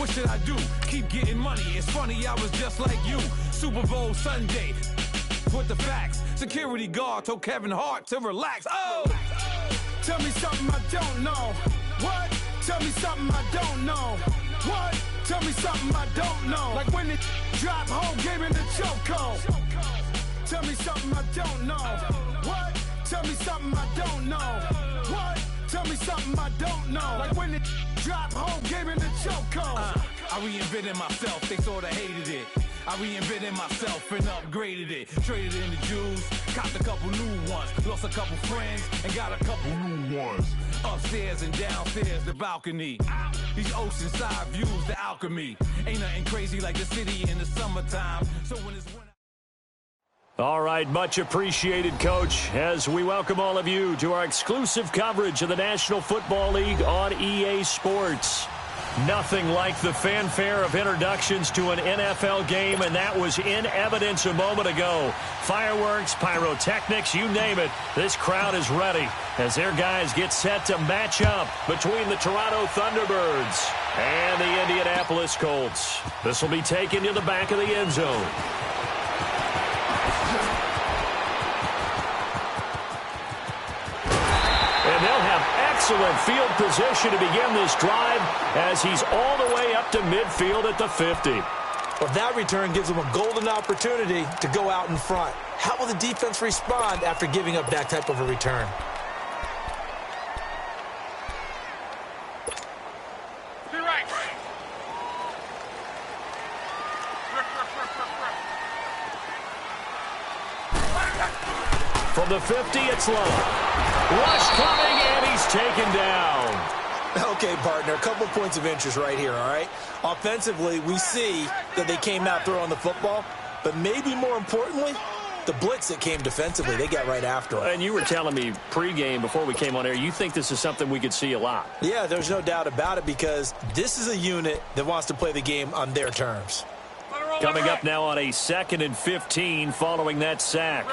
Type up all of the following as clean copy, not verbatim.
What should I do? Keep getting money. It's funny, I was just like you. Super Bowl Sunday. With the facts. Security guard told Kevin Hart to relax. Oh! Tell me something I don't know. What? Tell me something I don't know. What? Tell me something I don't know. Like when it drop home, game in the chokehold. Tell me something I don't know. What? Tell me something I don't know. What? Tell me something I don't know. Like when it drop home, game in the chokehold. I reinvented myself, they sorta hated it. I reinvented myself and upgraded it. Traded in the Jews, copped a couple new ones. Lost a couple friends and got a couple new ones. Upstairs and downstairs, the balcony. These oceanside views, the alchemy. Ain't nothing crazy like the city in the summertime. So when it's winter. All right, much appreciated, Coach, as we welcome all of you to our exclusive coverage of the National Football League on EA Sports. Nothing like the fanfare of introductions to an NFL game, and that was in evidence a moment ago. Fireworks, pyrotechnics, you name it. This crowd is ready as their guys get set to match up between the Toronto Thunderbirds and the Indianapolis Colts. This will be taken to the back of the end zone. And they'll have excellent field position to begin this drive as he's all the way up to midfield at the 50. Well, that return gives them a golden opportunity to go out in front. How will the defense respond after giving up that type of a return? From the 50, it's low. Rush coming, and he's taken down. Okay, partner, a couple points of interest right here, all right? Offensively, we see that they came out throwing the football, but maybe more importantly, the blitz that came defensively, they got right after it. And you were telling me pregame before we came on air, you think this is something we could see a lot. Yeah, there's no doubt about it because this is a unit that wants to play the game on their terms. Coming up now on a 2nd and 15 following that sack.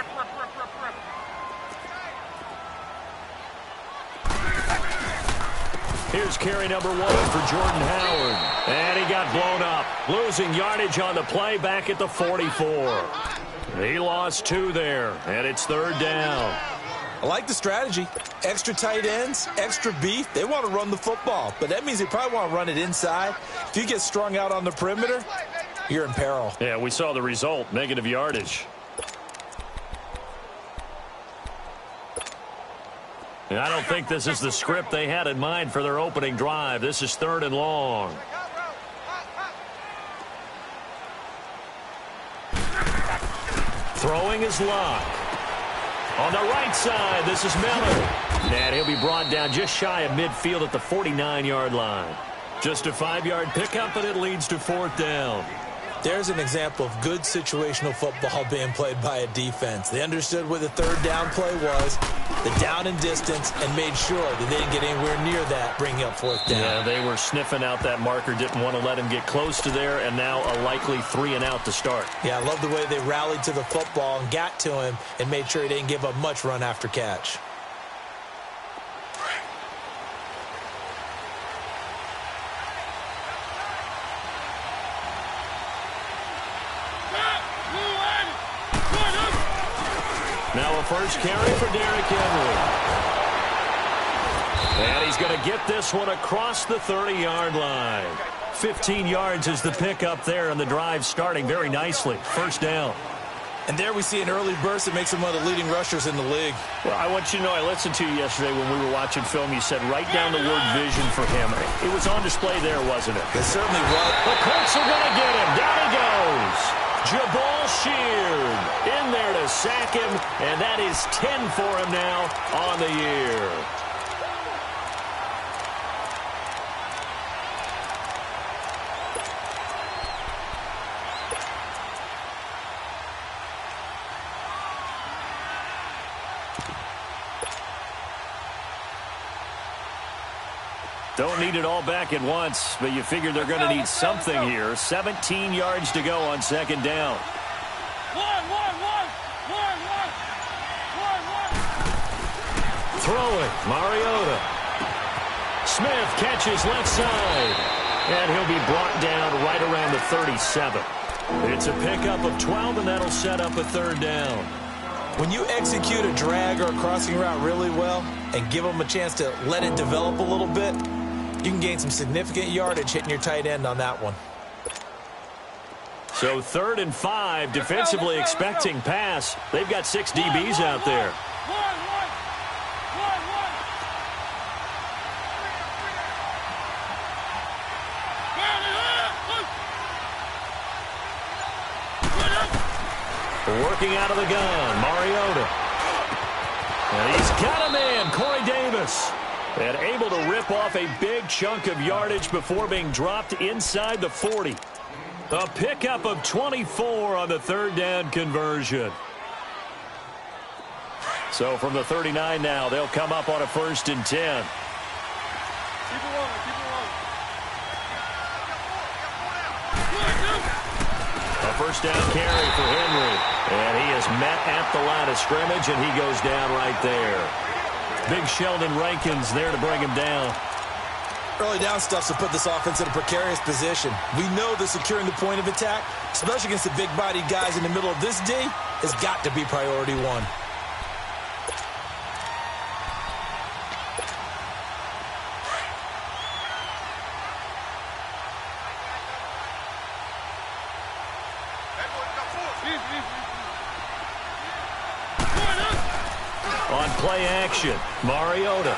Here's carry number 1 for Jordan Howard. And he got blown up. Losing yardage on the play back at the 44. He lost 2 there, and it's 3rd down. I like the strategy. Extra tight ends, extra beef. They want to run the football, but that means they probably want to run it inside. If you get strung out on the perimeter, you're in peril. Yeah, we saw the result, negative yardage. And I don't think this is the script they had in mind for their opening drive. This is 3rd and long. Throwing is Locke. On the right side, this is Miller. And he'll be brought down just shy of midfield at the 49-yard line. Just a 5-yard pickup, and it leads to 4th down. There's an example of good situational football being played by a defense. They understood where the 3rd down play was, the down and distance, and made sure that they didn't get anywhere near that, bringing up 4th down. Yeah, they were sniffing out that marker, didn't want to let him get close to there, and now a likely 3 and out to start. Yeah, I love the way they rallied to the football and got to him and made sure he didn't give up much run after catch. Now a first carry for Derrick Henry. And he's going to get this one across the 30-yard line. 15 yards is the pickup there, and the drive starting very nicely. 1st down. And there we see an early burst that makes him one of the leading rushers in the league. Well, I want you to know, I listened to you yesterday when we were watching film. You said write down the word vision for him. It was on display there, wasn't it? It certainly was. The Colts are going to get him. Down he goes. Jabal Sheard in there to sack him, and that is 10 for him now on the year. Don't need it all back at once, but you figure they're going to need something here. 17 yards to go on 2nd down. Throwing, Mariota. Smith catches left side. And he'll be brought down right around the 37. It's a pickup of 12, and that'll set up a third down. When you execute a drag or a crossing route really well and give them a chance to let it develop a little bit, you can gain some significant yardage hitting your tight end on that one. So 3rd and 5, defensively expecting pass. They've got 6 DBs out there. Working out of the gun, Mariota. And he's got a man, Corey Davis. And able to rip off a big chunk of yardage before being dropped inside the 40. A pickup of 24 on the third down conversion. So from the 39 now, they'll come up on a 1st and 10. Keep it rolling, keep it rolling. A 1st down carry for Henry. And he is met at the line of scrimmage, and he goes down right there. Big Sheldon Rankins there to bring him down. Early down stuff's to put this offense in a precarious position. We know that securing the point of attack, especially against the big-bodied guys in the middle of this D, has got to be priority one. On play action, Mariota.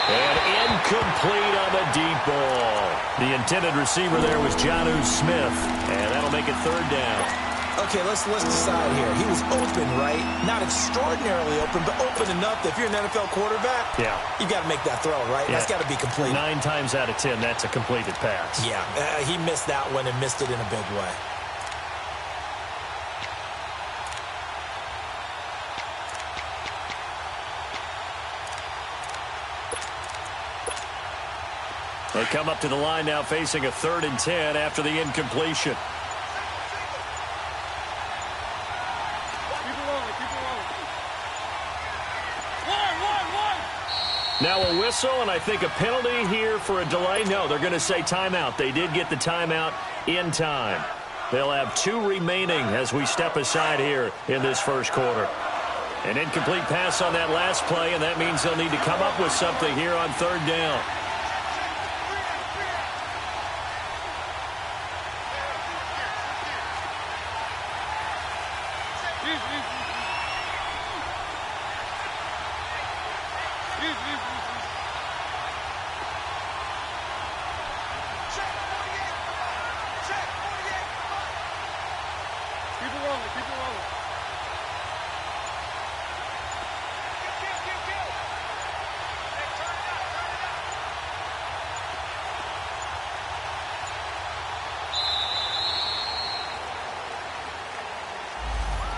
And incomplete on the deep ball. The intended receiver there was Jonnu Smith, and that'll make it 3rd down. Okay, let's decide here. He was open, right? Not extraordinarily open, but open enough that if you're an NFL quarterback, you got to make that throw, right? Yeah. That's got to be complete. 9 times out of 10, that's a completed pass. Yeah, he missed that one and missed it in a big way. They come up to the line now facing a 3rd and 10 after the incompletion. Keep it rolling, keep it rolling. One. Now a whistle, and I think a penalty here for a delay. No, they're going to say timeout. They did get the timeout in time. They'll have 2 remaining as we step aside here in this first quarter. An incomplete pass on that last play, and that means they'll need to come up with something here on 3rd down. Keep it rolling, keep it rolling.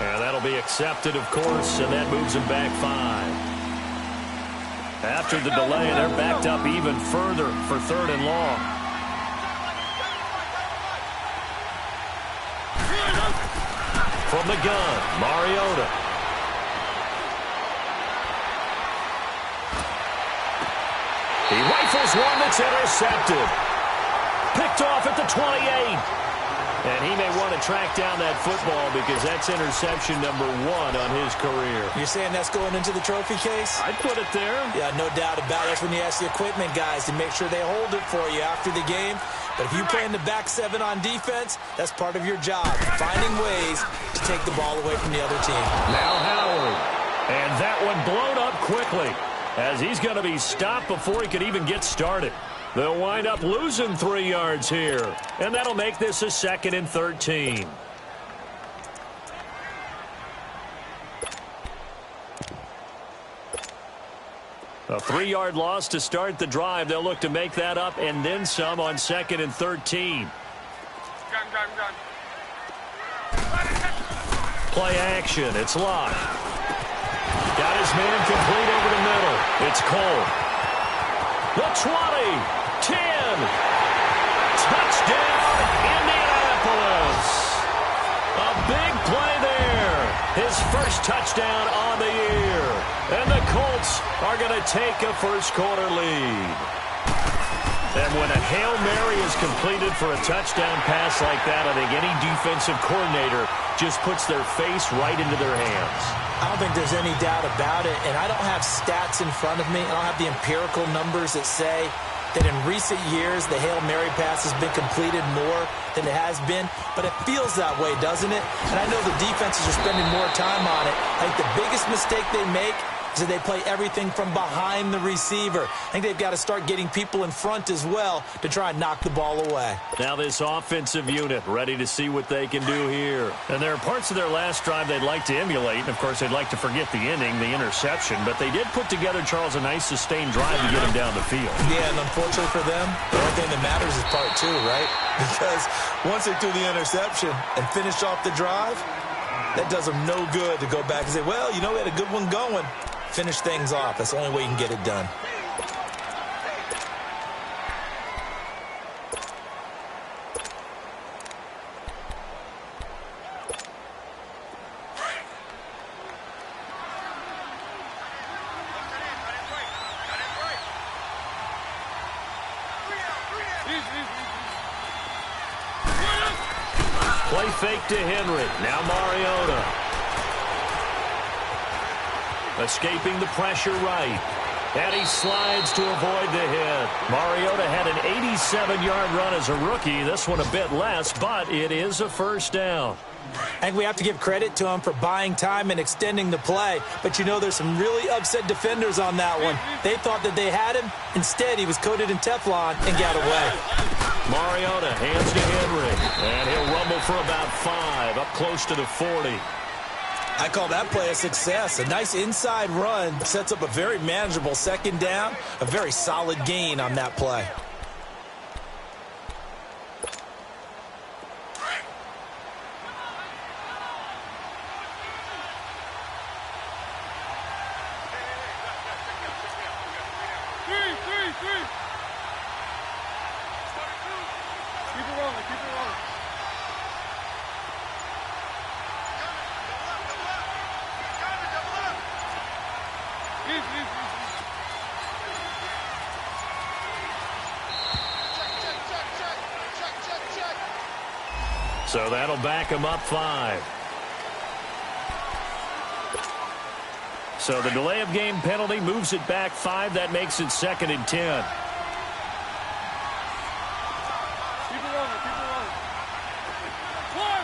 And that'll be accepted, of course, and that moves them back 5. After the delay, they're backed up even further for 3rd and long. From the gun, Mariota. He rifles one that's intercepted. Picked off at the 28. And he may want to track down that football because that's interception number 1 on his career. You're saying that's going into the trophy case? I'd put it there. Yeah, no doubt about it. That's when you ask the equipment guys to make sure they hold it for you after the game. But if you play in the back 7 on defense, that's part of your job, finding ways to take the ball away from the other team. Now Howard. And that one blown up quickly as he's going to be stopped before he could even get started. They'll wind up losing 3 yards here, and that'll make this a 2nd and 13. A 3-yard loss to start the drive. They'll look to make that up and then some on 2nd and 13. Gun. Play action. It's locked. Got his man complete over the middle. It's Cole. The 20. 10. Touchdown, Indianapolis. A big play there. His first touchdown on the year. And the Colts are going to take a first quarter lead. And when a Hail Mary is completed for a touchdown pass like that, I think any defensive coordinator just puts their face right into their hands. I don't think there's any doubt about it, and I don't have stats in front of me. I don't have the empirical numbers that say that in recent years the Hail Mary pass has been completed more than it has been, but it feels that way, doesn't it? And I know the defenses are spending more time on it. I think the biggest mistake they make is that they play everything from behind the receiver. I think they've got to start getting people in front as well to try and knock the ball away. Now this offensive unit ready to see what they can do here. And there are parts of their last drive they'd like to emulate, and of course they'd like to forget the inning, the interception, but they did put together, Charles, a nice sustained drive to get him down the field. Yeah, and unfortunately for them, the only thing that matters is part two, right? Because once they threw the interception and finished off the drive, that does them no good to go back and say, well, you know, we had a good one going. Finish things off. That's the only way you can get it done. Play fake to Henry. Now Mariota. Escaping the pressure right. And he slides to avoid the hit. Mariota had an 87-yard run as a rookie. This one a bit less, but it is a first down. And we have to give credit to him for buying time and extending the play. But you know, there's some really upset defenders on that one. They thought that they had him. Instead, he was coated in Teflon and got away. Mariota hands to Henry. And he'll rumble for about 5, up close to the 40. I call that play a success. A nice inside run sets up a very manageable second down, a very solid gain on that play. Keep it rolling, keep it rolling. So that'll back him up 5. So the delay of game penalty moves it back 5. That makes it 2nd and 10. Keep it rolling, keep it rolling. One.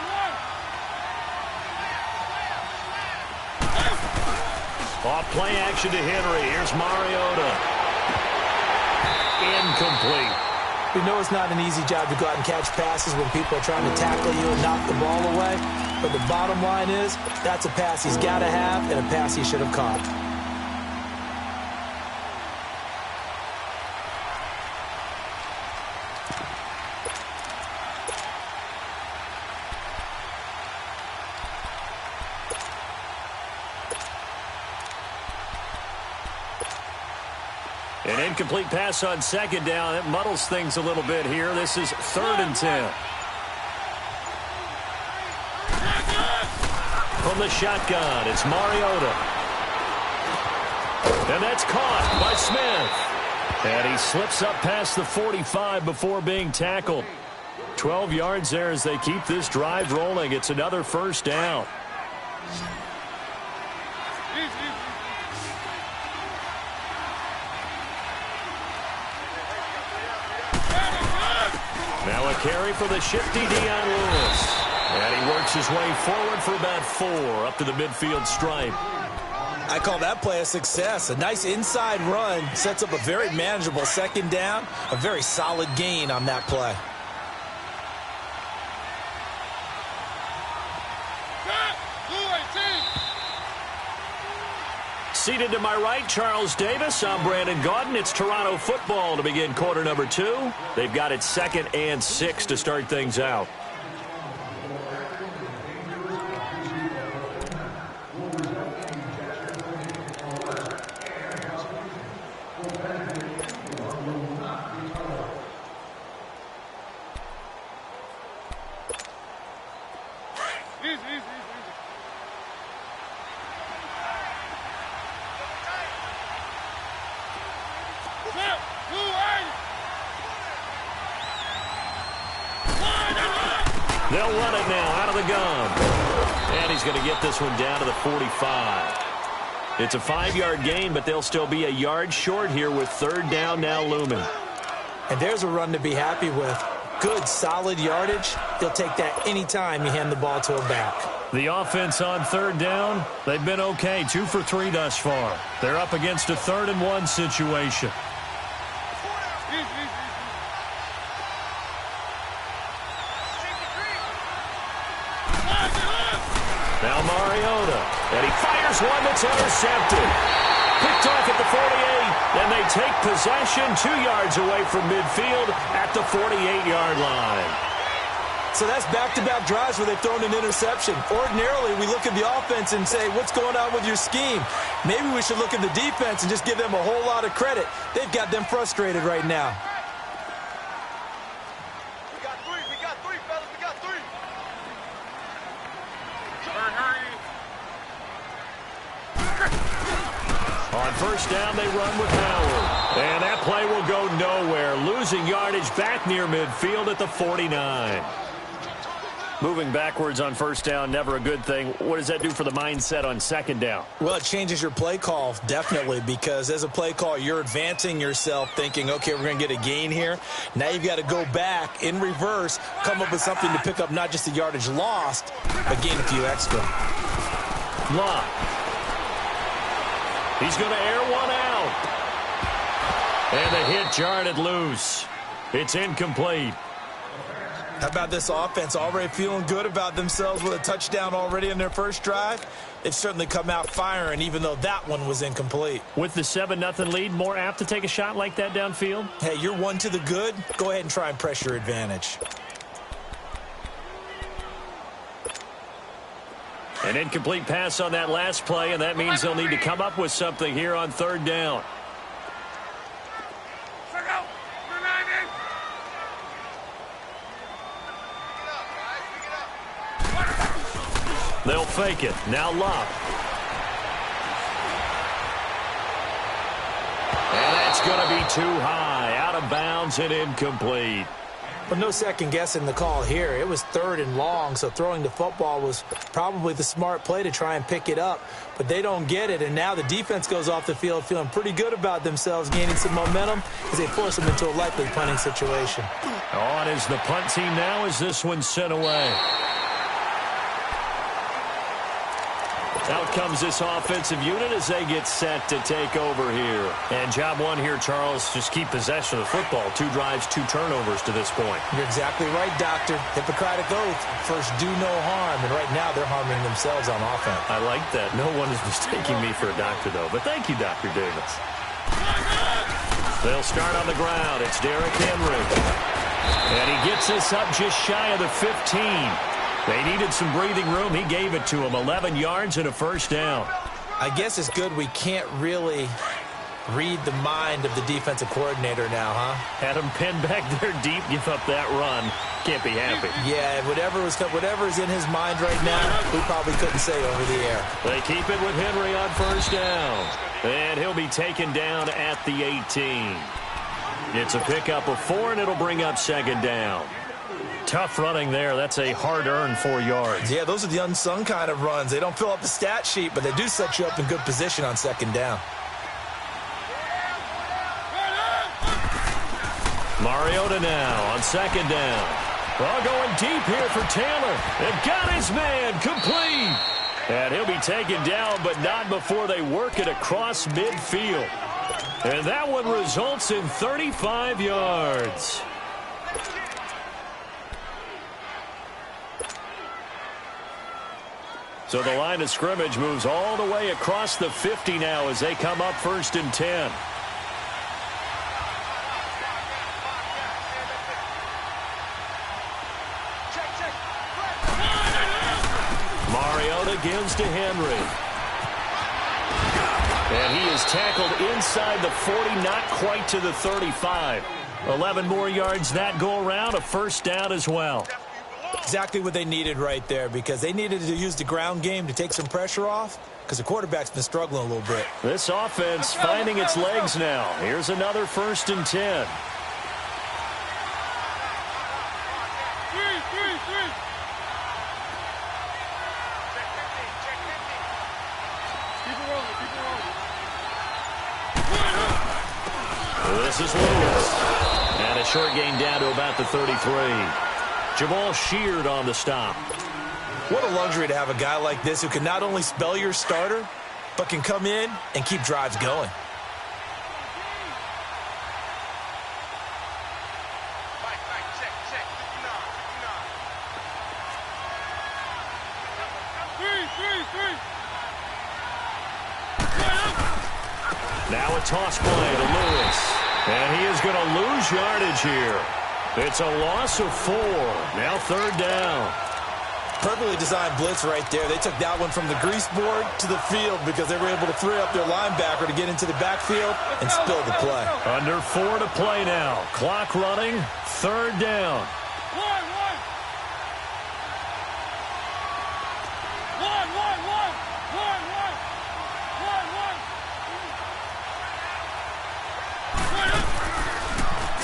Off play action to Henry. Here's Mariota. Incomplete. We know it's not an easy job to go out and catch passes when people are trying to tackle you and knock the ball away. But the bottom line is, that's a pass he's got to have and a pass he should have caught. An incomplete pass on 2nd down. It muddles things a little bit here. This is 3rd and 10. From the shotgun, it's Mariota. And that's caught by Smith. And he slips up past the 45 before being tackled. 12 yards there as they keep this drive rolling. It's another first down. Now a carry for the shifty Dion Lewis. And he works his way forward for about 4 up to the midfield stripe. I call that play a success. A nice inside run sets up a very manageable second down, a very solid gain on that play. Seated to my right, Charles Davis. I'm Brandon Gaudin. It's Toronto football to begin quarter number 2. They've got it 2nd and 6 to start things out. They'll run it now out of the gun. And he's going to get this one down to the 45. It's a 5-yard gain, but they'll still be a yard short here with third down now looming. And there's a run to be happy with. Good, solid yardage. He'll take that anytime you hand the ball to a back. The offense on third down, they've been okay. 2 for 3 thus far. They're up against a 3rd and 1 situation. Now Mariota, and he fires one that's intercepted. Picked off at the 48, and they take possession 2 yards away from midfield at the 48-yard line. So that's back-to-back drives where they've thrown an interception. Ordinarily, we look at the offense and say, what's going on with your scheme? Maybe we should look at the defense and just give them a whole lot of credit. They've got them frustrated right now. We got three, fellas. We got three. On first down, they run with Howard. And that play will go nowhere. Losing yardage back near midfield at the 49. Moving backwards on first down, never a good thing. What does that do for the mindset on second down? Well, it changes your play call, definitely, because as a play call, you're advancing yourself thinking, okay, we're going to get a gain here. Now you've got to go back in reverse, come up with something to pick up not just the yardage lost, but gain a few extra. Love. He's going to air one out. And the hit jarred it loose. It's incomplete. How about this offense already feeling good about themselves with a touchdown already in their first drive? They've certainly come out firing, even though that one was incomplete. With the 7-0 lead, more apt to take a shot like that downfield? Hey, you're one to the good. Go ahead and try and press your advantage. An incomplete pass on that last play, and that means they'll need to come up with something here on third down. They'll fake it. Now Love. And that's going to be too high. Out of bounds and incomplete. But no second guessing the call here. It was 3rd and long, so throwing the football was probably the smart play to try and pick it up. But they don't get it, and now the defense goes off the field feeling pretty good about themselves, gaining some momentum as they force them into a likely punting situation. On is the punt team now as this one's sent away. Out comes this offensive unit as they get set to take over here. And job one here, Charles, just keep possession of the football. 2 drives, 2 turnovers to this point. You're exactly right, Doctor. Hippocratic oath. First, do no harm. And right now, they're harming themselves on offense. I like that. No one is mistaking me for a doctor, though. But thank you, Dr. Davis. They'll start on the ground. It's Derrick Henry. And he gets this up just shy of the 15. They needed some breathing room. He gave it to them. 11 yards and a first down. I guess it's good we can't really read the mind of the defensive coordinator now, huh? Had him pinned back there deep, give up that run. Can't be happy. Yeah, whatever's in his mind right now, we probably couldn't say over the air. They keep it with Henry on first down. And he'll be taken down at the 18. It's a pickup of 4, and it'll bring up second down. Tough running there. That's a hard-earned 4 yards. Yeah, those are the unsung kind of runs. They don't fill up the stat sheet, but they do set you up in good position on second down. Mariota now on second down. Well, going deep here for Taylor. They've got his man complete. And he'll be taken down, but not before they work it across midfield. And that one results in 35 yards. So the line of scrimmage moves all the way across the 50 now as they come up 1st and 10. Mariota gives to Henry. And he is tackled inside the 40, not quite to the 35. 11 more yards that go around, a first down as well. Exactly what they needed right there, because they needed to use the ground game to take some pressure off, because the quarterback's been struggling a little bit. This offense finding its legs now. Here's another 1st and 10. This is Lewis. And a short gain down to about the 33. Jamal Sheard on the stop. What a luxury to have a guy like this who can not only spell your starter, but can come in and keep drives going. Now a toss play to Lewis. And he is going to lose yardage here. It's a loss of 4. Now 3rd down. Perfectly designed blitz right there. They took that one from the grease board to the field because they were able to free up their linebacker to get into the backfield and spill the play. Under 4 to play now. Clock running. 3rd down.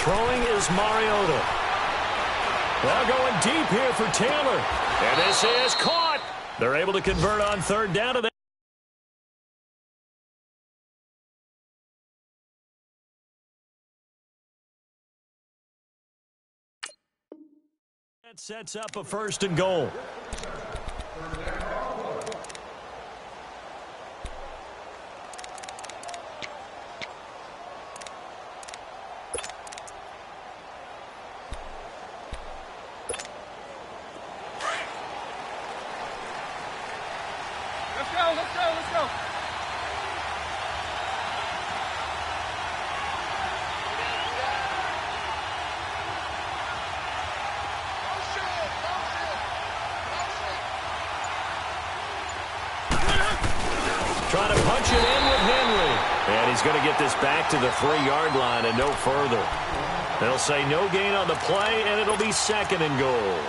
Throwing is Mariota. Now going deep here for Taylor. And this is caught. They're able to convert on 3rd down. To that sets up a 1st and goal. Let's go. Trying to punch it in with Henry. And he's going to get this back to the 3-yard line and no further. They'll say no gain on the play, and it'll be 2nd and goal.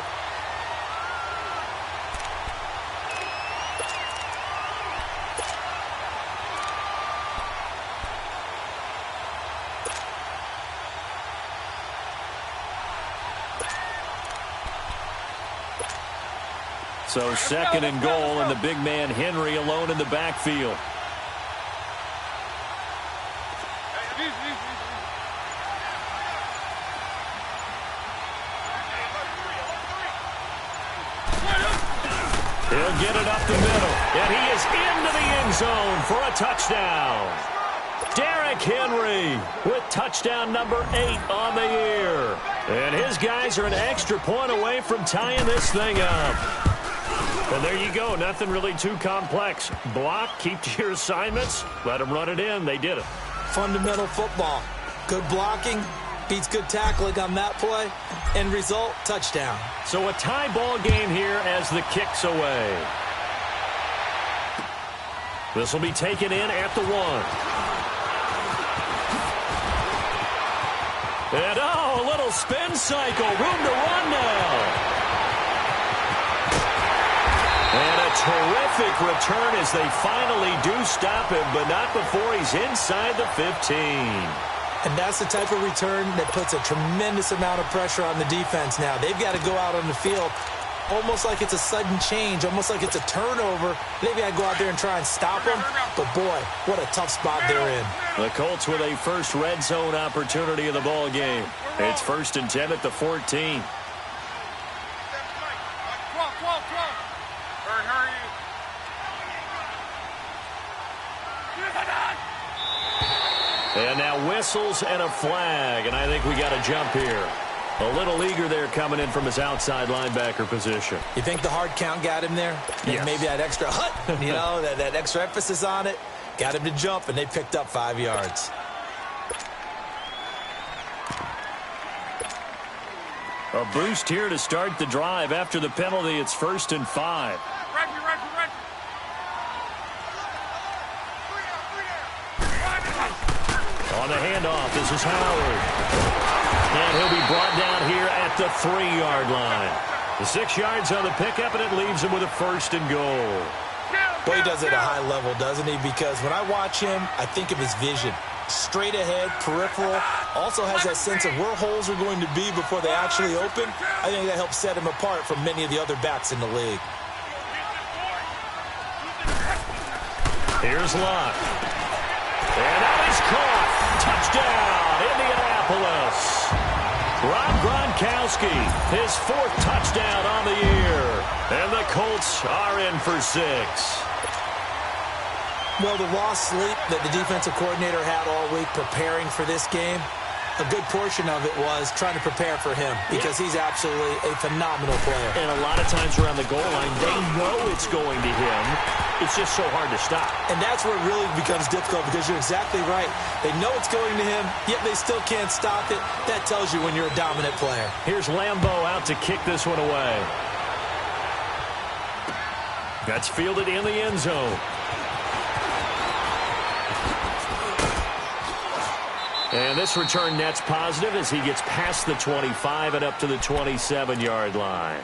So 2nd and goal, and the big man Henry alone in the backfield. He'll get it up the middle, and he is into the end zone for a touchdown. Derrick Henry with touchdown number 8 on the year. And his guys are an extra point away from tying this thing up. And there you go. Nothing really too complex. Block, keep to your assignments, let them run it in. They did it. Fundamental football. Good blocking beats good tackling on that play. End result, touchdown. So a tie ball game here as the kick's away. This will be taken in at the 1. And a little spin cycle. Room to run now. And a terrific return as they finally do stop him, but not before he's inside the 15. And that's the type of return that puts a tremendous amount of pressure on the defense now. They've got to go out on the field almost like it's a sudden change, almost like it's a turnover. They've got to go out there and try and stop him. But, boy, what a tough spot they're in. The Colts with a first red zone opportunity of the ball game. It's 1st and 10 at the 14. And now whistles and a flag, and I think we got a jump here. A little eager there coming in from his outside linebacker position. You think the hard count got him there? Yes. Maybe that extra that extra emphasis on it got him to jump, and they picked up 5 yards. A boost here to start the drive. After the penalty, it's 1st and 5. On the handoff, this is Howard. And he'll be brought down here at the 3-yard line. The 6 yards on the pickup, and it leaves him with a 1st and goal. Boy, he does it at a high level, doesn't he? Because when I watch him, I think of his vision. Straight ahead, peripheral. Also has that sense of where holes are going to be before they actually open. I think that helps set him apart from many of the other backs in the league. Here's Locke. And now he's caught. Touchdown, Indianapolis. Rob Gronkowski, his 4th touchdown on the year. And the Colts are in for 6. Well, the lost sleep that the defensive coordinator had all week preparing for this game, a good portion of it was trying to prepare for him because he's absolutely a phenomenal player. And a lot of times around the goal line, they know it's going to him. It's just so hard to stop. And that's where it really becomes difficult because you're exactly right. They know it's going to him, yet they still can't stop it. That tells you when you're a dominant player. Here's Lambeau out to kick this one away. That's fielded in the end zone. And this return net's positive as he gets past the 25 and up to the 27-yard line.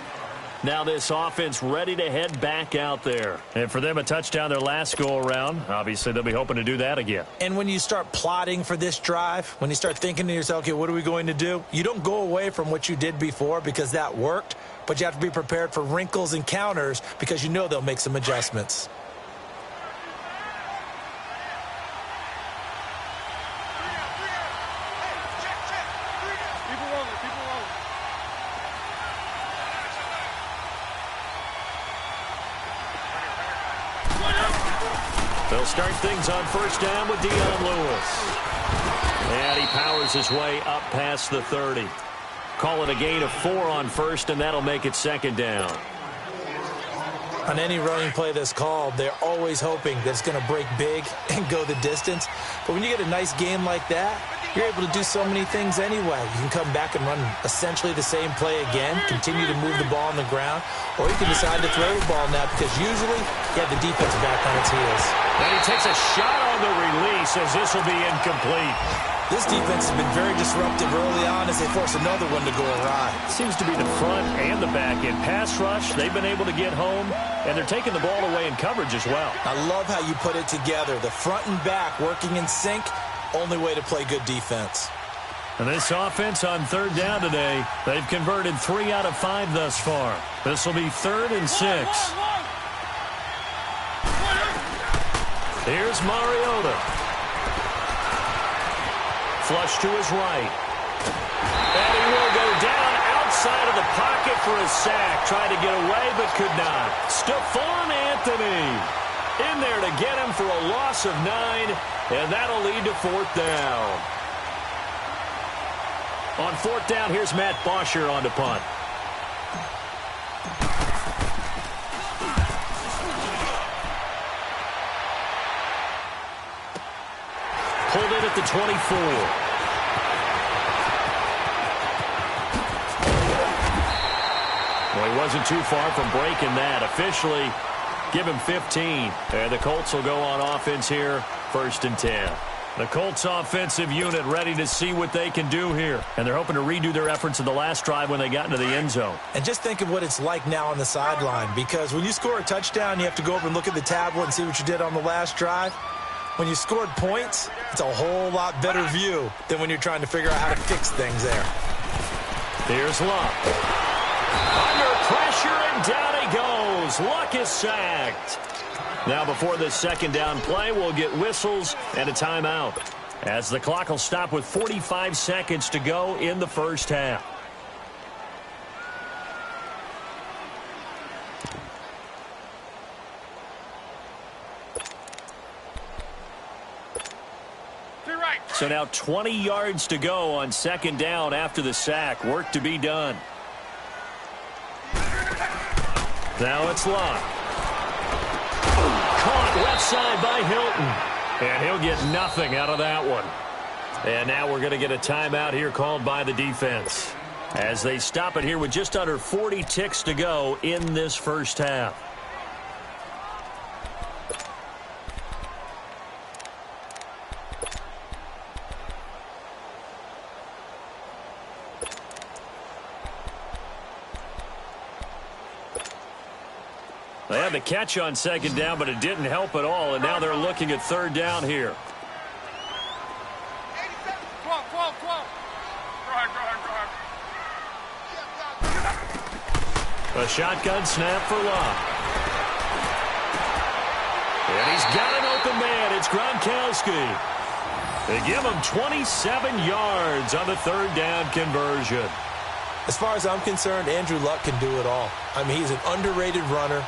Now this offense ready to head back out there. And for them, a touchdown their last go-around. Obviously, they'll be hoping to do that again. And when you start plotting for this drive, when you start thinking to yourself, okay, what are we going to do? You don't go away from what you did before because that worked, but you have to be prepared for wrinkles and counters because you know they'll make some adjustments. They'll start things on first down with Dion Lewis. And he powers his way up past the 30. Call it a gain of 4 on first, and that'll make it second down. On any running play that's called, they're always hoping that it's going to break big and go the distance. But when you get a nice game like that, you're able to do so many things anyway. You can come back and run essentially the same play again, continue to move the ball on the ground, or you can decide to throw the ball now because usually you have the defense back on its heels. And he takes a shot on the release as this will be incomplete. This defense has been very disruptive early on as they force another one to go awry. Seems to be the front and the back end. Pass rush, they've been able to get home, and they're taking the ball away in coverage as well. I love how you put it together. The front and back working in sync, only way to play good defense. And this offense on third down today, they've converted 3 out of 5 thus far. This will be 3rd and 6. Here's Mariota. Flush to his right. And he will go down outside of the pocket for a sack. Tried to get away, but could not. Stephon Anthony in there to get him for a loss of 9, and that'll lead to 4th down. On 4th down, here's Matt Bosher on to punt. Pulled in at the 24. Well, he wasn't too far from breaking that. Officially, give him 15. And the Colts will go on offense here, 1st and 10. The Colts offensive unit ready to see what they can do here. And they're hoping to redo their efforts in the last drive when they got into the end zone. And just think of what it's like now on the sideline. Because when you score a touchdown, you have to go over and look at the tablet and see what you did on the last drive. When you scored points, it's a whole lot better view than when you're trying to figure out how to fix things there. Here's Luck. Under pressure, and down he goes. Luck is sacked. Now before this second down play, we'll get whistles and a timeout, as the clock will stop with 45 seconds to go in the first half. So now 20 yards to go on second down after the sack. Work to be done. Now it's Luck. Caught left side by Hilton. And he'll get nothing out of that one. And now we're going to get a timeout here called by the defense, as they stop it here with just under 40 ticks to go in this first half. They had the catch on second down, but it didn't help at all, and now they're looking at third down here. 12. Go ahead. A shotgun snap for Luck. And he's got an open man. It's Gronkowski. They give him 27 yards on the third down conversion. As far as I'm concerned, Andrew Luck can do it all. I mean, he's an underrated runner,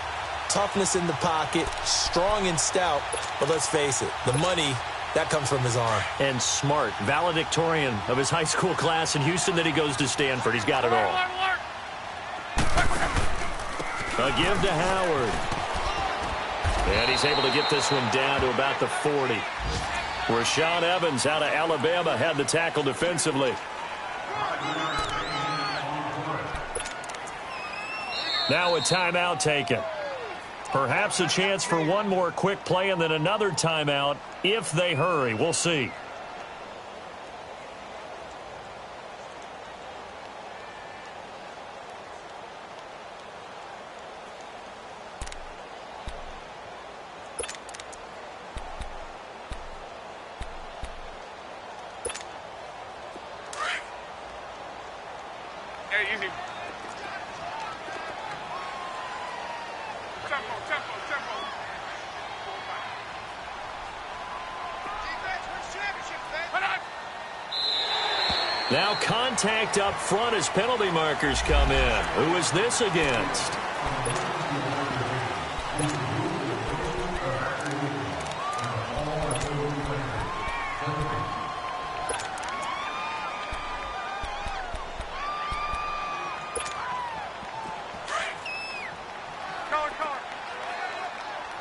toughness in the pocket, strong and stout, but let's face it, the money, that comes from his arm. And smart, valedictorian of his high school class in Houston, then he goes to Stanford. He's got it all. A give to Howard. And he's able to get this one down to about the 40. Rashaan Evans out of Alabama had the tackle defensively. Now a timeout taken. Perhaps a chance for one more quick play and then another timeout if they hurry. We'll see. Hey, easy. Tempo. Defense wins championships, man. Put on. Now contact up front as penalty markers come in. Who is this against? Color.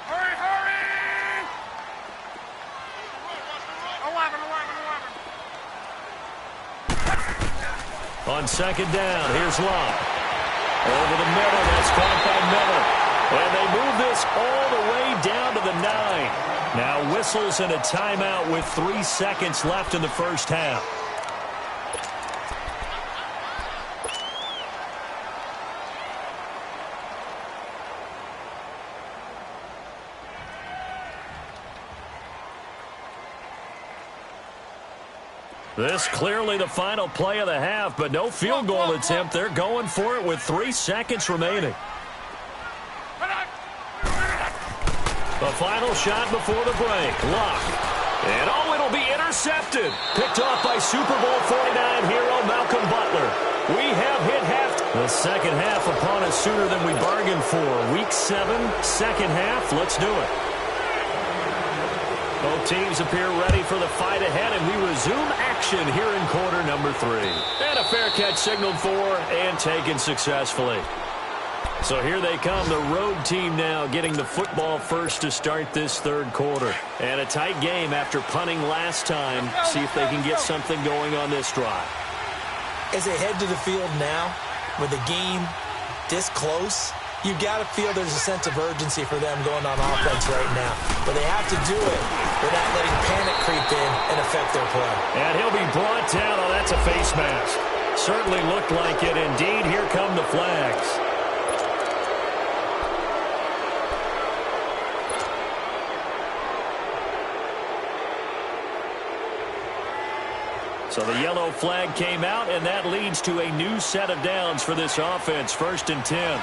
Hurry. 11. On second down, here's Locke. Over the middle, that's caught by Miller. And they move this all the way down to the 9. Now whistles and a timeout with 3 seconds left in the first half. This clearly the final play of the half, but no field goal attempt. They're going for it with 3 seconds remaining. The final shot before the break. Locke. And it'll be intercepted. Picked off by Super Bowl 49 hero Malcolm Butler. We have hit half. The second half upon us sooner than we bargained for. Week 7, second half. Let's do it. Both teams appear ready for the fight ahead, and we resume action here in quarter number 3. And a fair catch signaled for and taken successfully. So here they come, the road team now getting the football first to start this third quarter. And a tight game after punting last time. See if they can get something going on this drive. As they head to the field now, with the game this close, you got to feel there's a sense of urgency for them going on offense right now. But they have to do it without letting panic creep in and affect their play. And he'll be brought down. Oh, that's a face mask. Certainly looked like it. Indeed, here come the flags. So the yellow flag came out, and that leads to a new set of downs for this offense. 1st and 10.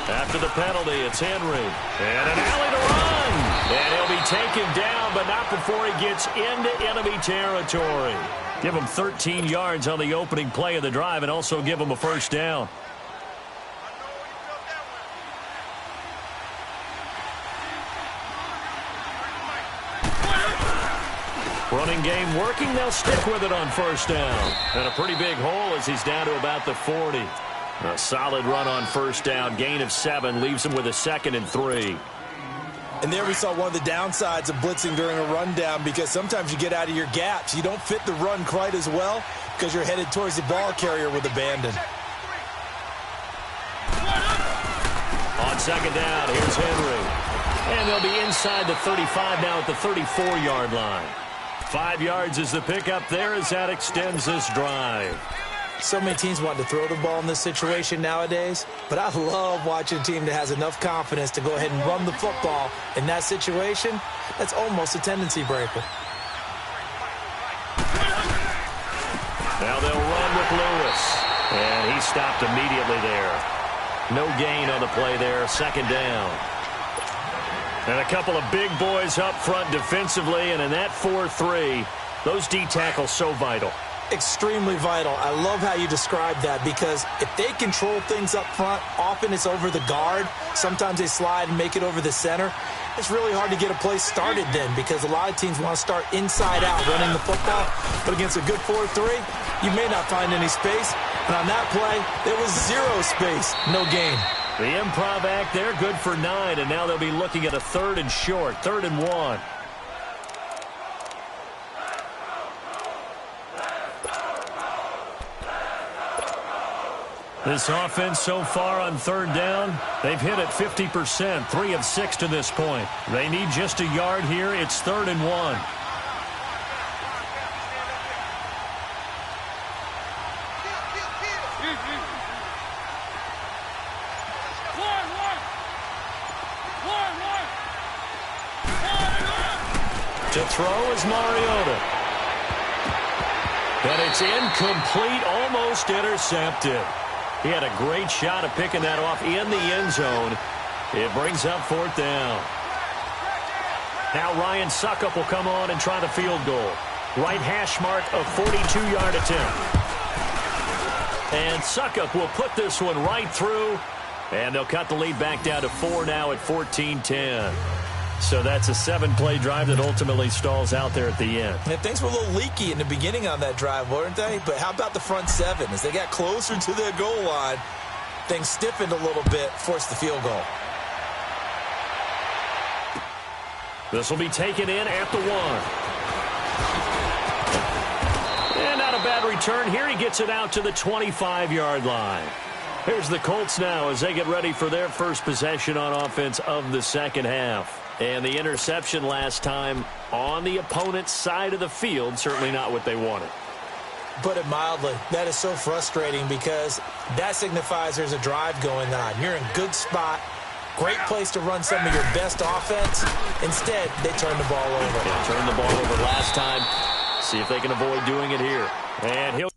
After the penalty, it's Henry. And an alley to run. And he'll be taken down, but not before he gets into enemy territory. Give him 13 yards on the opening play of the drive and also give him a first down. Running game working. They'll stick with it on first down. And a pretty big hole as he's down to about the 40. A solid run on first down. Gain of 7 leaves him with a 2nd and 3. And there we saw one of the downsides of blitzing during a rundown, because sometimes you get out of your gaps. You don't fit the run quite as well because you're headed towards the ball carrier with abandon. On second down, here's Henry. And they'll be inside the 35 now at the 34-yard line. 5 yards is the pickup there as that extends this drive. So many teams want to throw the ball in this situation nowadays, but I love watching a team that has enough confidence to go ahead and run the football in that situation. That's almost a tendency breaker. Now they'll run with Lewis. And he stopped immediately there. No gain on the play there, second down. And a couple of big boys up front defensively, and in that 4-3, those D tackles so vital. Extremely vital. I love how you describe that, because if they control things up front, often it's over the guard. Sometimes they slide and make it over the center. It's really hard to get a play started then, because a lot of teams want to start inside out running the football. But against a good 4-3, you may not find any space. And on that play, there was zero space, no gain. The improv act there, good for 9, and now they'll be looking at a 3rd and short, 3rd and 1. This offense so far on 3rd down, they've hit it 50%, 3 of 6 to this point. They need just a yard here. It's 3rd and 1. To throw is Mariota. And it's incomplete, almost intercepted. He had a great shot at picking that off in the end zone. It brings up 4th down. Now Ryan Suckup will come on and try the field goal. Right hash mark of 42-yard attempt. And Suckup will put this one right through. And they'll cut the lead back down to 4 now at 14-10. So that's a 7-play drive that ultimately stalls out there at the end. And things were a little leaky in the beginning on that drive, weren't they? But how about the front 7? As they got closer to their goal line, things stiffened a little bit, forced the field goal. This will be taken in at the 1. And not a bad return here. He gets it out to the 25-yard line. Here's the Colts now as they get ready for their first possession on offense of the second half. And the interception last time on the opponent's side of the field, certainly not what they wanted. Put it mildly, that is so frustrating, because that signifies there's a drive going on. You're in good spot, great place to run some of your best offense. Instead, they turn the ball over. Yeah, turned the ball over last time. See if they can avoid doing it here. And he'll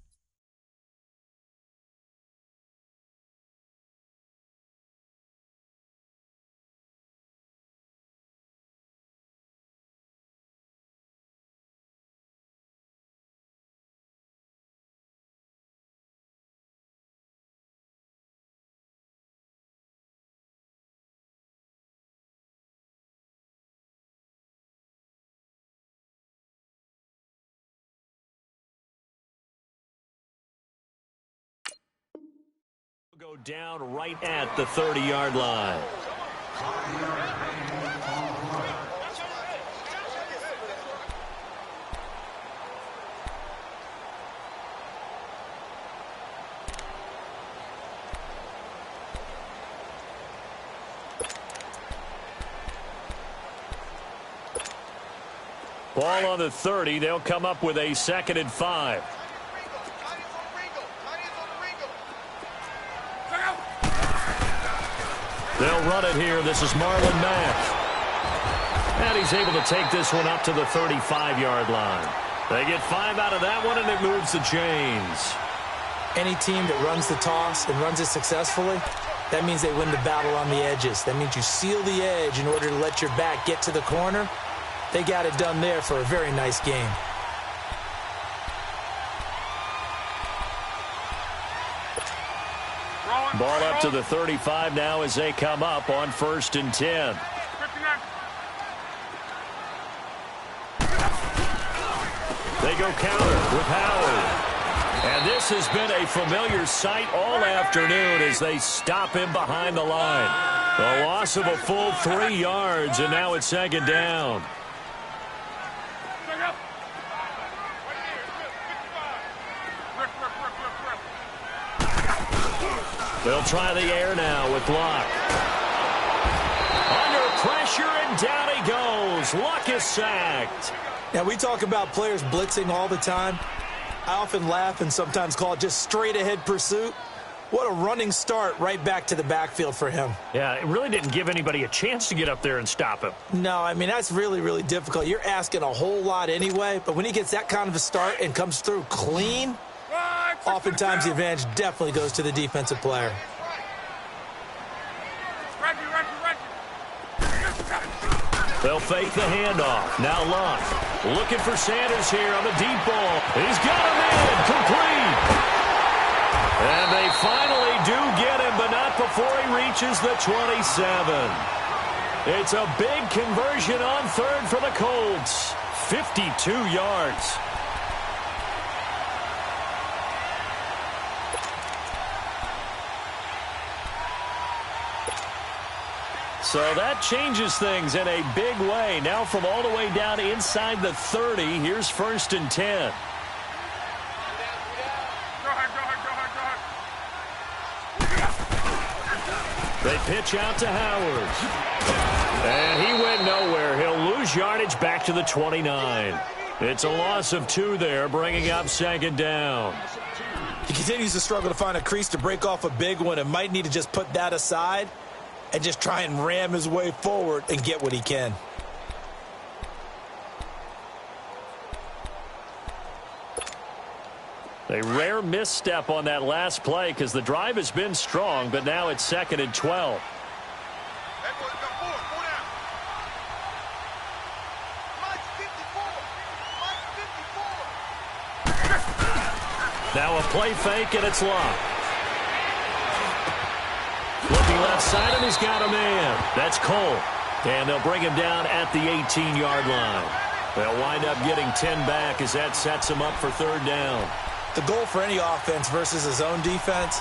go down right at the 30-yard line. Ball on the 30. They'll come up with a 2nd and 5. They'll run it here. This is Marlon Mack. And he's able to take this one up to the 35-yard line. They get 5 out of that one, and it moves the chains. Any team that runs the toss and runs it successfully, that means they win the battle on the edges. That means you seal the edge in order to let your back get to the corner. They got it done there for a very nice game. Ball up to the 35 now as they come up on 1st and 10. They go counter with Howard. And this has been a familiar sight all afternoon as they stop him behind the line. A loss of a full 3 yards, and now it's 2nd down. They'll try the air now with Luck. Under pressure, and down he goes. Luck is sacked. Now, we talk about players blitzing all the time. I often laugh and sometimes call it just straight-ahead pursuit. What a running start right back to the backfield for him. Yeah, it really didn't give anybody a chance to get up there and stop him. No, I mean, that's really, really difficult. You're asking a whole lot anyway, but when he gets that kind of a start and comes through clean, Oftentimes, the advantage definitely goes to the defensive player. They'll fake the handoff. Now Luck looking for Sanders here on the deep ball. He's got him in. Complete. And they finally do get him, but not before he reaches the 27. It's a big conversion on third for the Colts. 52 yards. So that changes things in a big way. Now from all the way down inside the 30, here's 1st and 10. They pitch out to Howard. And he went nowhere. He'll lose yardage back to the 29. It's a loss of 2 there, bringing up 2nd down. He continues to struggle to find a crease to break off a big one and might need to just put that aside and just try and ram his way forward and get what he can. A rare misstep on that last play because the drive has been strong, but now it's 2nd and 12. Now a play fake, and it's Luck. Looking left side, and he's got a man. That's Cole. And they'll bring him down at the 18-yard line. They'll wind up getting 10 back as that sets him up for 3rd down. The goal for any offense versus his own defense,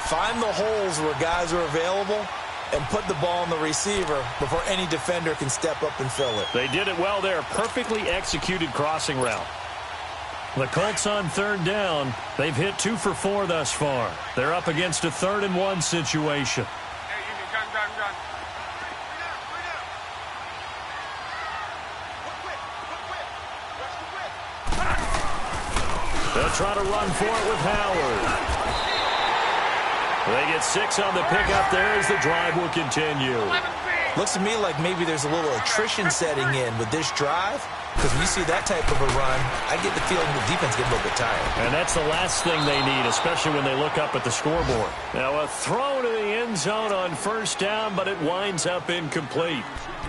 find the holes where guys are available and put the ball on the receiver before any defender can step up and fill it. They did it well there. Perfectly executed crossing route. The Colts on 3rd down. They've hit 2 for 4 thus far. They're up against a 3rd and 1 situation. They'll try to run for it with Howard. They get 6 on the pickup there as the drive will continue. Looks to me like maybe there's a little attrition setting in with this drive. Because when you see that type of a run, I get the feeling the defense gets a little bit tired. And that's the last thing they need, especially when they look up at the scoreboard. Now a throw to the end zone on 1st down, but it winds up incomplete.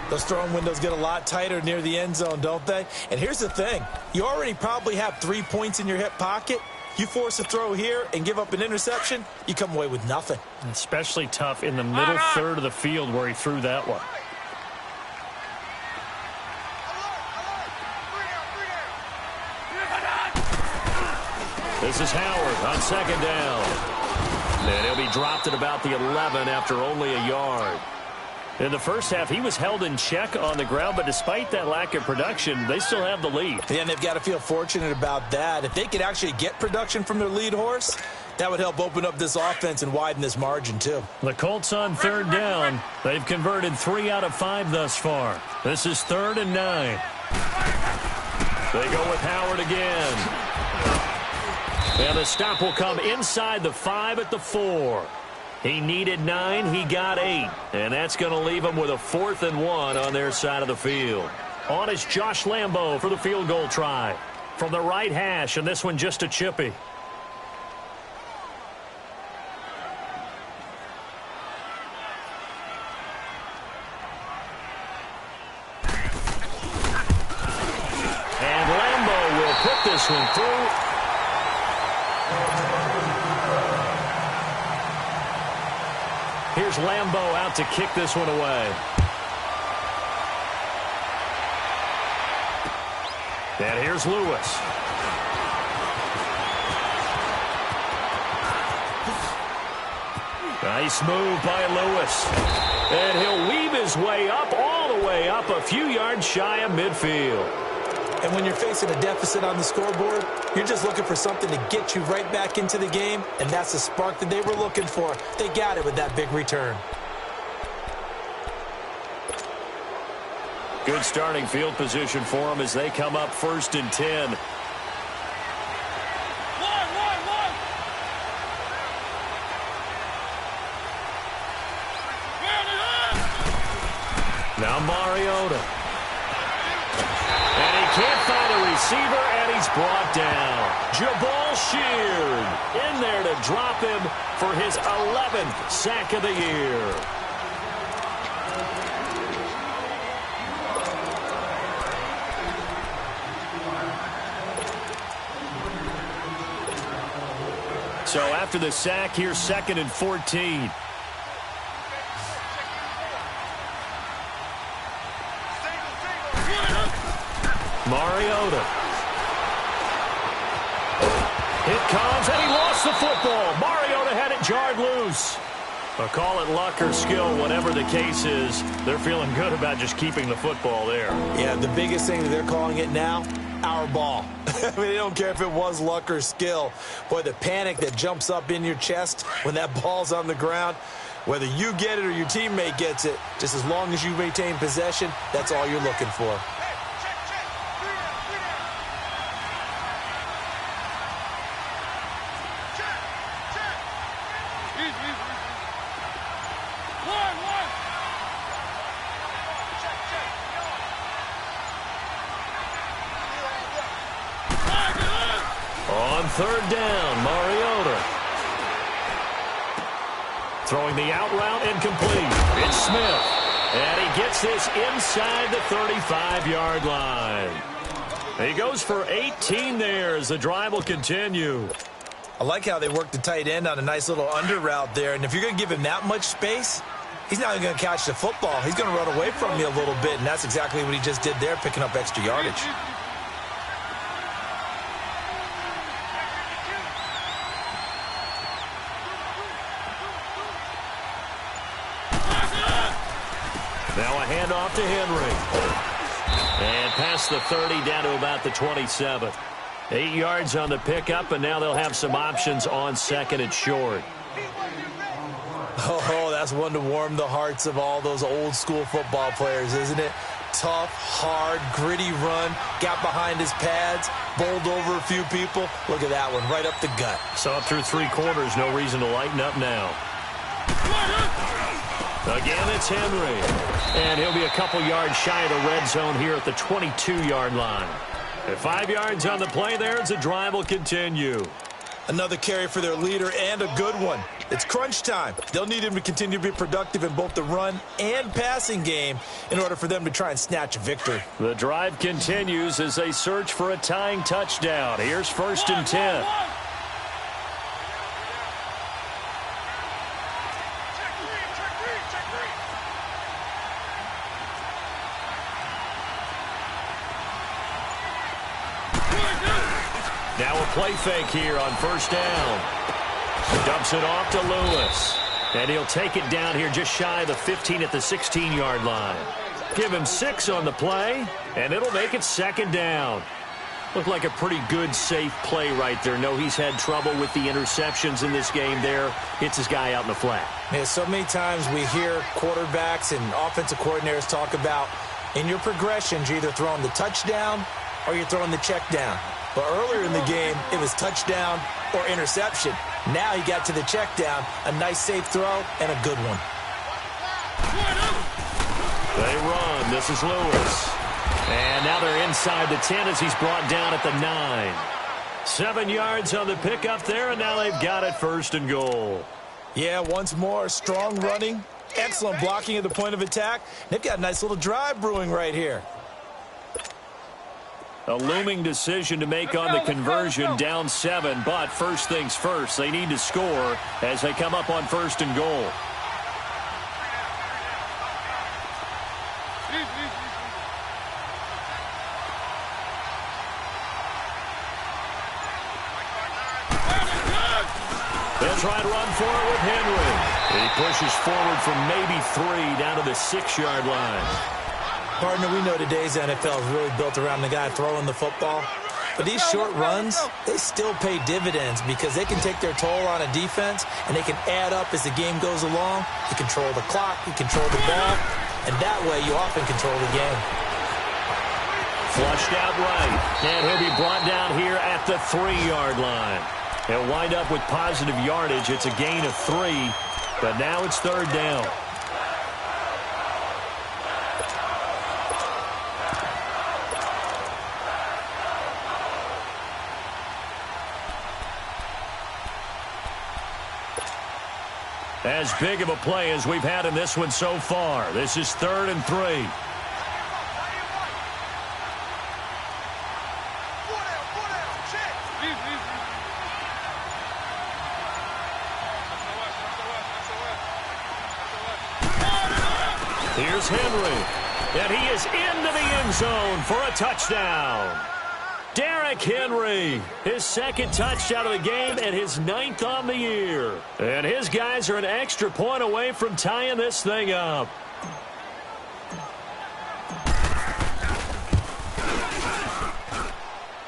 Those throwing windows get a lot tighter near the end zone, don't they? And here's the thing. You already probably have 3 points in your hip pocket. You force a throw here and give up an interception, you come away with nothing. Especially tough in the middle third of the field where he threw that one. This is Howard on 2nd down. And he'll be dropped at about the 11 after only a yard. In the first half, he was held in check on the ground, but despite that lack of production, they still have the lead. Yeah, and they've got to feel fortunate about that. If they could actually get production from their lead horse, that would help open up this offense and widen this margin, too. The Colts on 3rd down. They've converted 3 out of 5 thus far. This is 3rd and 9. They go with Howard again. And the stop will come inside the 5 at the 4. He needed 9. He got 8. And that's going to leave him with a 4th and 1 on their side of the field. On is Josh Lambo for the field goal try. From the right hash, and this one just a chippy. And Lambo will put this one through. Here's Lambo out to kick this one away. And here's Lewis. Nice move by Lewis. And he'll weave his way up, all the way up, a few yards shy of midfield. And when you're facing a deficit on the scoreboard, you're just looking for something to get you right back into the game, and that's the spark that they were looking for. They got it with that big return. Good starting field position for them as they come up 1st and 10. Now Mariota. And he can't find a receiver, and he's brought down. Jabal Sheard in there to drop him for his 11th sack of the year. So after the sack, here's 2nd and 14. Mariota. It comes, and he lost the football. Mariota had it jarred loose. But call it luck or skill, whatever the case is, they're feeling good about just keeping the football there. Yeah, the biggest thing that they're calling it now, our ball. I mean, they don't care if it was luck or skill. Boy, the panic that jumps up in your chest when that ball's on the ground, whether you get it or your teammate gets it, just as long as you maintain possession, that's all you're looking for. On 3rd down, Mariota. Throwing the out route incomplete. It's Smith. And he gets this inside the 35-yard line. He goes for 18 there as the drive will continue. I like how they work the tight end on a nice little under route there. And if you're going to give him that much space, he's not even going to catch the football. He's going to run away from you a little bit, and that's exactly what he just did there, picking up extra yardage. Now a handoff to Henry. And past the 30 down to about the 27. 8 yards on the pickup, and now they'll have some options on 2nd and short. Oh, that's one to warm the hearts of all those old school football players, isn't it? Tough, hard, gritty run, got behind his pads, bowled over a few people. Look at that one, right up the gut. So up through 3 quarters, no reason to lighten up now. Again, it's Henry. And he'll be a couple yards shy of the red zone here at the 22-yard line. At 5 yards on the play there, as the drive will continue. Another carry for their leader, and a good one. It's crunch time. They'll need him to continue to be productive in both the run and passing game in order for them to try and snatch a victory. The drive continues as they search for a tying touchdown. Here's 1st and 10. Now a play fake here on 1st down. Dumps it off to Lewis. And he'll take it down here just shy of the 15 at the 16-yard line. Give him 6 on the play, and it'll make it 2nd down. Looked like a pretty good, safe play right there. No, he's had trouble with the interceptions in this game there. Hits his guy out in the flat. Yeah, so many times we hear quarterbacks and offensive coordinators talk about in your progressions, you're either throwing the touchdown or you're throwing the check down. But earlier in the game, it was touchdown or interception. Now he got to the check down, a nice safe throw, and a good one. They run. This is Lewis. And now they're inside the 10 as he's brought down at the 9. 7 yards on the pickup there, and now they've got it 1st and goal. Yeah, once more, strong running, excellent blocking at the point of attack. They've got a nice little drive brewing right here. A looming decision to make on the conversion, down 7, but first things first, they need to score as they come up on 1st and goal. They'll try to run for it with Henry. He pushes forward from maybe 3 down to the 6-yard line. Partner, we know today's NFL is really built around the guy throwing the football. But these short runs, they still pay dividends because they can take their toll on a defense and they can add up as the game goes along. You control the clock, you control the ball, and that way you often control the game. Flushed out right, and he'll be brought down here at the 3-yard line. He'll wind up with positive yardage. It's a gain of 3, but now it's 3rd down. as big of a play as we've had in this one so far. This is 3rd and 3. Here's Henry, and he is into the end zone for a touchdown. Derrick Henry, his 2nd touchdown of the game and his 9th on the year. And his guys are an extra point away from tying this thing up.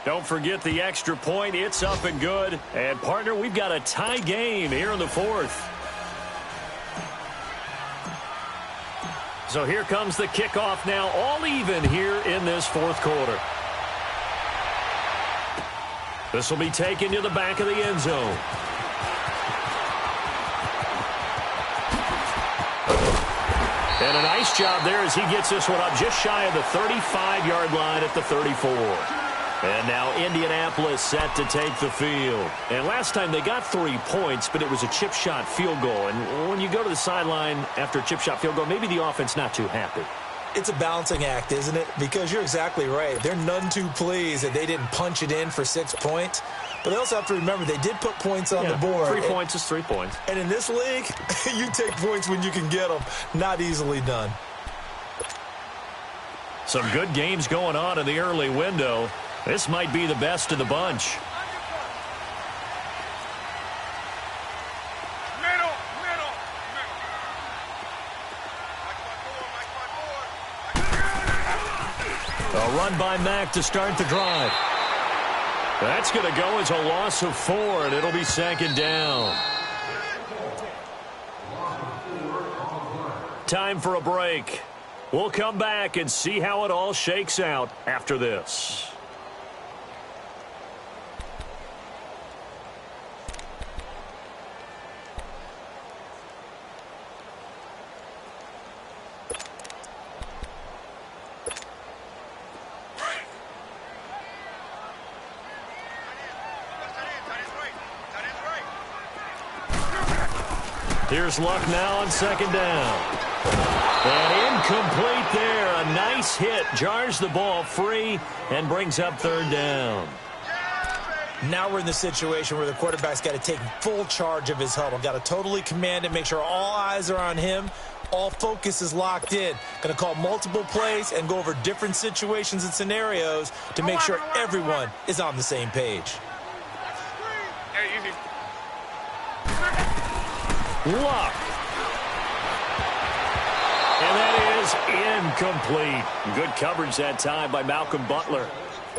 Don't forget the extra point. It's up and good. And, partner, we've got a tie game here in the 4th. So here comes the kickoff now, all even here in this 4th quarter. This will be taken to the back of the end zone. And a nice job there as he gets this one up just shy of the 35-yard line at the 34. And now Indianapolis set to take the field. And last time they got 3 points, but it was a chip shot field goal. And when you go to the sideline after a chip shot field goal, maybe the offense not too happy. It's a balancing act, isn't it? Because you're exactly right. They're none too pleased that they didn't punch it in for 6 points. But they also have to remember they did put points on the board. 3 points is 3 points. And in this league, you take points when you can get them. Not easily done. Some good games going on in the early window. This might be the best of the bunch. A run by Mack to start the drive. That's going to go as a loss of 4, and it'll be 2nd down. Time for a break. We'll come back and see how it all shakes out after this. Here's Luck now on 2nd down. And incomplete there. A nice hit. Jars the ball free and brings up 3rd down. Now we're in the situation where the quarterback's got to take full charge of his huddle. Got to totally command it, make sure all eyes are on him. All focus is locked in. Going to call multiple plays and go over different situations and scenarios to make sure everyone is on the same page. Luck. And that is incomplete. Good coverage that time by Malcolm Butler.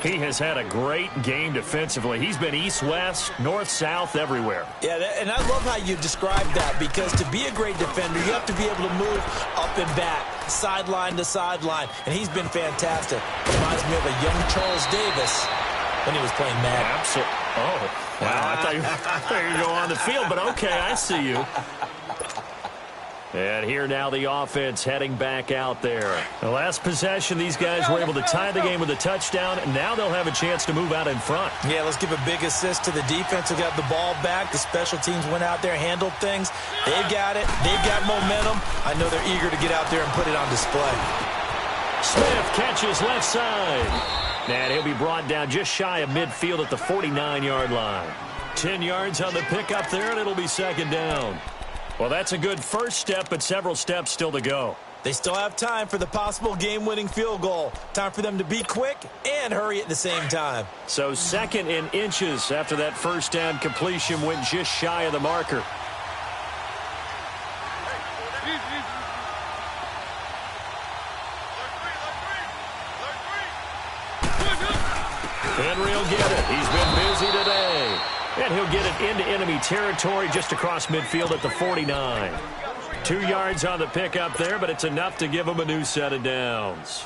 He has had a great game defensively. He's been east-west, north-south, everywhere. Yeah, and I love how you described that, because to be a great defender, you have to be able to move up and back, sideline to sideline, and he's been fantastic. Reminds me of a young Charles Davis when he was playing Madden. Absolutely. Oh. Wow, I thought you were going to go on the field, but okay, I see you. And here now the offense heading back out there. The last possession, these guys were able to tie the game with a touchdown, and now they'll have a chance to move out in front. Yeah, let's give a big assist to the defense who got the ball back. The special teams went out there, handled things. They've got it. They've got momentum. I know they're eager to get out there and put it on display. Smith catches left side. And he'll be brought down just shy of midfield at the 49-yard line. 10 yards on the pickup there, and it'll be 2nd down. Well, that's a good first step, but several steps still to go. They still have time for the possible game-winning field goal. Time for them to be quick and hurry at the same time. So 2nd in inches after that first down completion went just shy of the marker. Henry will get it. He's been busy today. And he'll get it into enemy territory just across midfield at the 49. 2 yards on the pickup there, but it's enough to give him a new set of downs.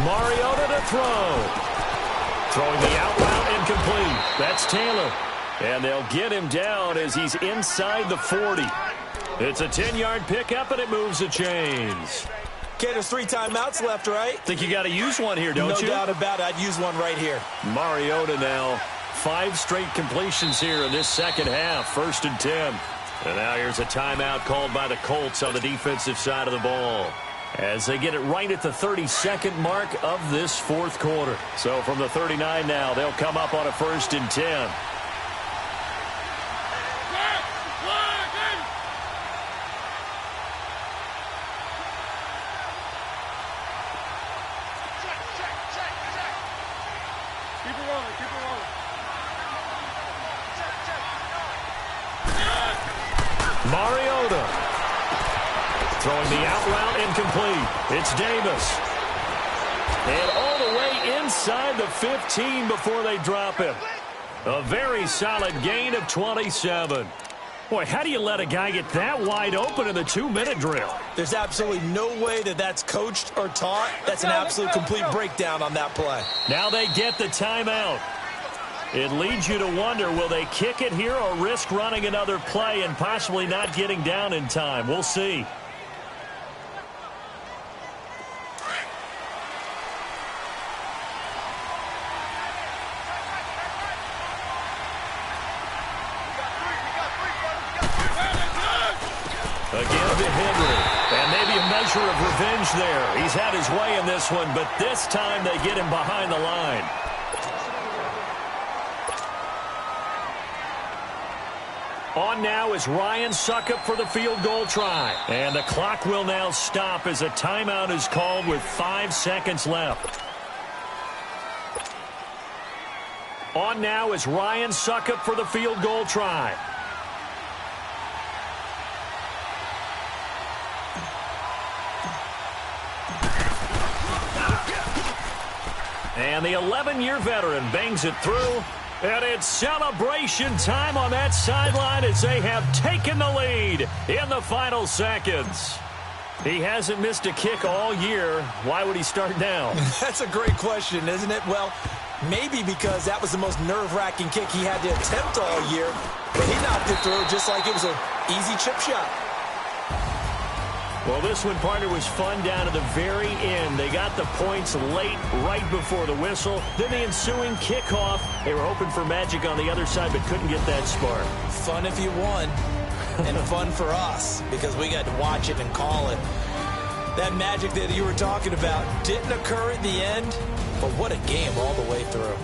Mariota to throw. Throwing the out route incomplete. That's Taylor. And they'll get him down as he's inside the 40. It's a 10-yard pickup, and it moves the chains. Okay, there's 3 timeouts left, right? Think you got to use one here, don't you? No doubt about it. I'd use one right here. Mariota now 5 straight completions here in this second half. 1st and 10. And now here's a timeout called by the Colts on the defensive side of the ball, as they get it right at the 32nd mark of this 4th quarter. So from the 39 now, they'll come up on a 1st and 10. Mariota throwing the out route incomplete. It's Davis. And all the way inside the 15 before they drop him. A very solid gain of 27. Boy, how do you let a guy get that wide open in the 2-minute drill? There's absolutely no way that that's coached or taught. That's an absolute complete breakdown on that play. Now they get the timeout. It leads you to wonder, will they kick it here or risk running another play and possibly not getting down in time? We'll see. Again to Henry. And maybe a measure of revenge there. He's had his way in this one, but this time they get him behind the line. On now is Ryan Suckup for the field goal try. And the clock will now stop as a timeout is called with 5 seconds left. On now is Ryan Suckup for the field goal try. And the 11-year veteran bangs it through. And it's celebration time on that sideline as they have taken the lead in the final seconds. He hasn't missed a kick all year. Why would he start now? That's a great question, isn't it? Well, maybe because that was the most nerve-wracking kick he had to attempt all year. But he knocked it through just like it was an easy chip shot. Well, this one, partner, was fun down to the very end. They got the points late, right before the whistle. Then the ensuing kickoff. They were hoping for magic on the other side, but couldn't get that spark. Fun if you won, and fun for us, because we got to watch it and call it. That magic that you were talking about didn't occur at the end, but what a game all the way through.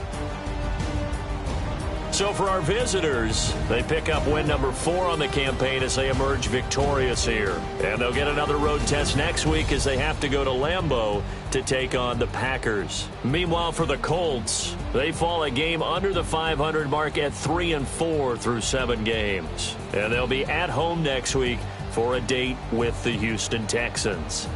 So for our visitors, they pick up win number 4 on the campaign as they emerge victorious here. And they'll get another road test next week as they have to go to Lambeau to take on the Packers. Meanwhile, for the Colts, they fall a game under the 500 mark at 3-4 through 7 games. And they'll be at home next week for a date with the Houston Texans.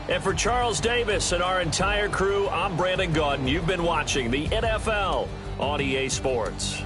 And for Charles Davis and our entire crew, I'm Brandon Gaudin. You've been watching the NFL on EA Sports.